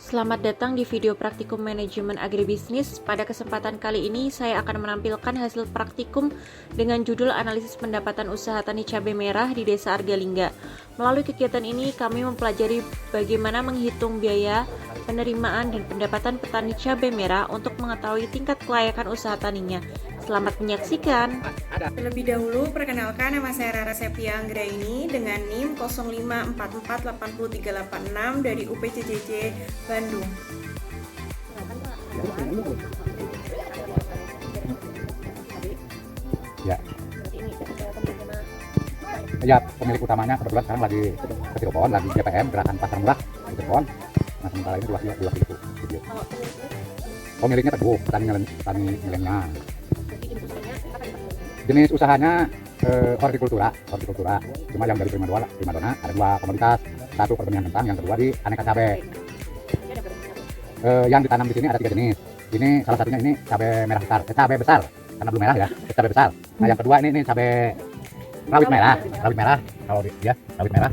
Selamat datang di video praktikum manajemen agribisnis. Pada kesempatan kali ini saya akan menampilkan hasil praktikum dengan judul analisis pendapatan usaha tani cabai merah di Desa Argalingga. Melalui kegiatan ini kami mempelajari bagaimana menghitung biaya, penerimaan dan pendapatan petani cabai merah untuk mengetahui tingkat kelayakan usaha taninya. Selamat menyaksikan. Terlebih dahulu, perkenalkan nama saya Rara Septia Anggraini dengan NIM 05448386 dari UPCCC Bandung. Ya, pemilik utamanya kebetulan sekarang lagi ke Cirebon, lagi GPM, Gerakan Pasar Murah di Cirebon. Nah, sementara ini dua itu. Pemiliknya Teguh, petani milenial. Jenis usahanya hortikultura. Cuma yang dari primadona ada dua komoditas, satu pertanian kentang, yang kedua di aneka cabai. Yang ditanam di sini ada 3 jenis. Ini salah satunya ini cabai merah besar, cabai besar karena belum merah ya, cabai besar. Nah yang kedua ini cabai rawit merah kalau dia rawit merah.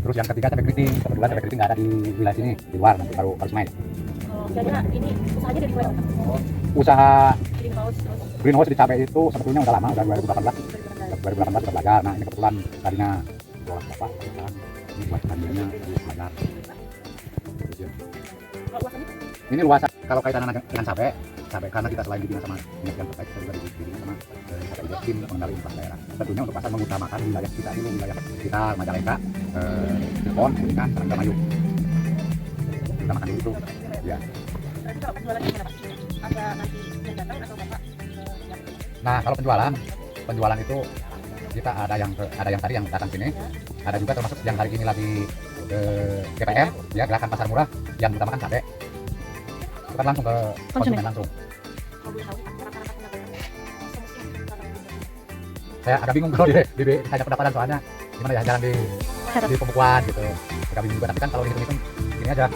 Terus yang ketiga cabai keriting. Kebetulan cabai keriting nggak ada di wilayah sini, di luar, nanti baru semai. Kira-kira ini usahanya dari mana? Usaha Greenhouse greenhouse di cabai itu sebetulnya udah lama, udah 2018 kita belajar. Nah ini kebetulan tadinya luas bapak, ini buat tadinya belajar. Ini luas kalau kaitan dengan cabai karena kita selain dibina sama dinas yang terkait, kita juga dibina sama tim pengendali inflasi daerah. Tentunya untuk pasar mengutamakan wilayah kita dulu, wilayah kita Majalengka, Cirebon, Kuningan, Sarangga-Mayu. Utamakan dulu itu. Ya. Kalau penjualan gimana Pak? Ada nanti yang datang atau Bapak? Nah kalau penjualan itu kita ada yang tadi yang datang sini, ada juga termasuk yang hari ini lagi GPM, ya Gerakan Pasar Murah yang utamakan cabai. Kita langsung ke konsumen langsung. Saya agak bingung kalau ditanya pendapatan soalnya gimana ya, jalan di pembukuan gitu. Agak bingung juga, tapi kan kalau dihitung ini aja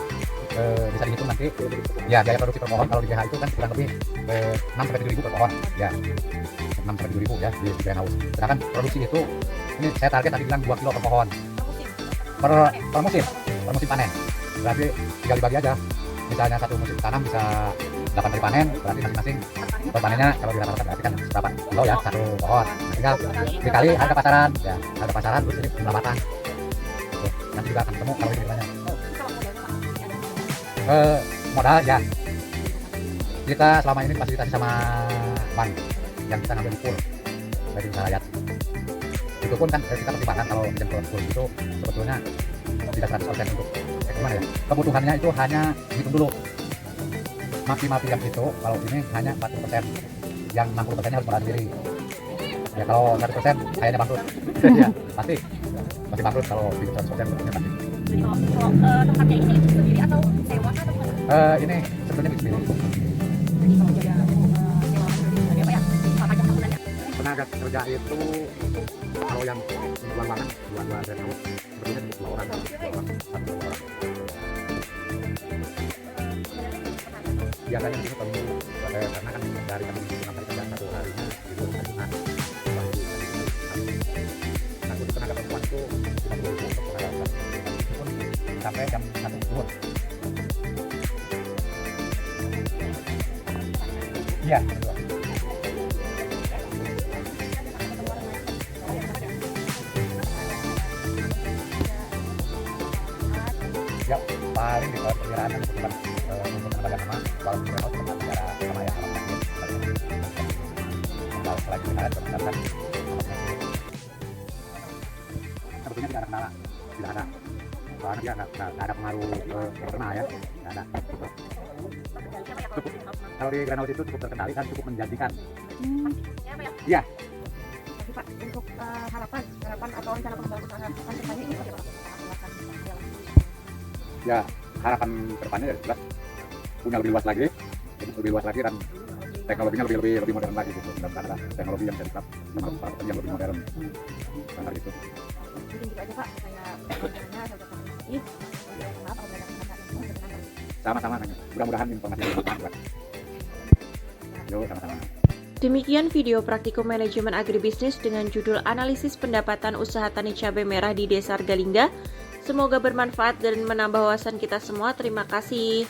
bisa dihitung nanti. Ya biaya produksi per pohon kalau di GH itu kan kurang lebih 6-7 ribu per pohon. Ya 6-7 ribu ya di greenhouse. Sedangkan produksi itu ini saya target tadi bilang 2 kilo per pohon per musim panen. Berarti tinggal dibagi aja. Misalnya satu musim tanam bisa 8 kali panen, berarti masing-masing per panennya kalau dirata-rata berarti kan berapa kilo ya satu pohon. Nah, tinggal dikali harga pasaran, ya harga pasaran terus ini jumlah batang. Tuh, nanti juga akan ketemu kalau ini ditanya. Modal ya kita selama ini fasilitasi sama bank yang kita ngambil full dari usaha rakyat. Itu pun kan kita pertimbangkan kalau pinjam full itu sebetulnya tidak 100% untuk gimana ya, kebutuhannya itu hanya hitung dulu mapi yang itu. Kalau ini hanya 40%, yang 60% harus modal sendiri ya. Kalau 100% kayaknya bangkrut. Ya pasti bangkrut kalau hitung 100% pasti. Jadi kalau tempatnya ini sendiri atau sewa atau gimana? Ini sebetulnya sendiri. Jadi kalau dia sewa sendiri apa ya? Pajak tahunan ya? Tenaga kerja itu kalau yang dua greenhouse sebetulnya cukup 2 orang. Biasanya di sini karena kan dari kami 6 hari kerja, 1 harinya itu hari Jumat. Nah untuk tenaga perempuan itu 50.000 untuk tenaga laki-laki pun sampai jam 1 subuh. Iya, betul. Ya paling di perkiraan yang kebetulan untuk tenaga sama kalau greenhouse tetap bicara sama ya, sama sakit kalau selain kita kan sebetulnya tidak ada kendala, tidak ada, soalnya dia nggak ada pengaruh eksternal ya, nggak ada. Cukup, kalau di greenhouse itu cukup terkendali dan cukup menjanjikan. Iya. Pak, untuk harapan atau rencana pengembangan usaha depannya ini bagaimana? Ya harapan kedepannya ya jelas punya lebih luas lagi dan teknologinya lebih modern lagi gitu. Dan ada teknologi yang cerita sama peralatan yang lebih modern standar gitu. Mungkin gitu aja Pak, saya rencananya saya udah ini kenapa kalau ada kesempatan Sama-sama nanya. Mudah-mudahan informasi ini bermanfaat. Yo sama-sama. Demikian video praktikum manajemen agribisnis dengan judul analisis pendapatan usaha tani cabai merah di Desa Argalingga. Semoga bermanfaat dan menambah wawasan kita semua. Terima kasih.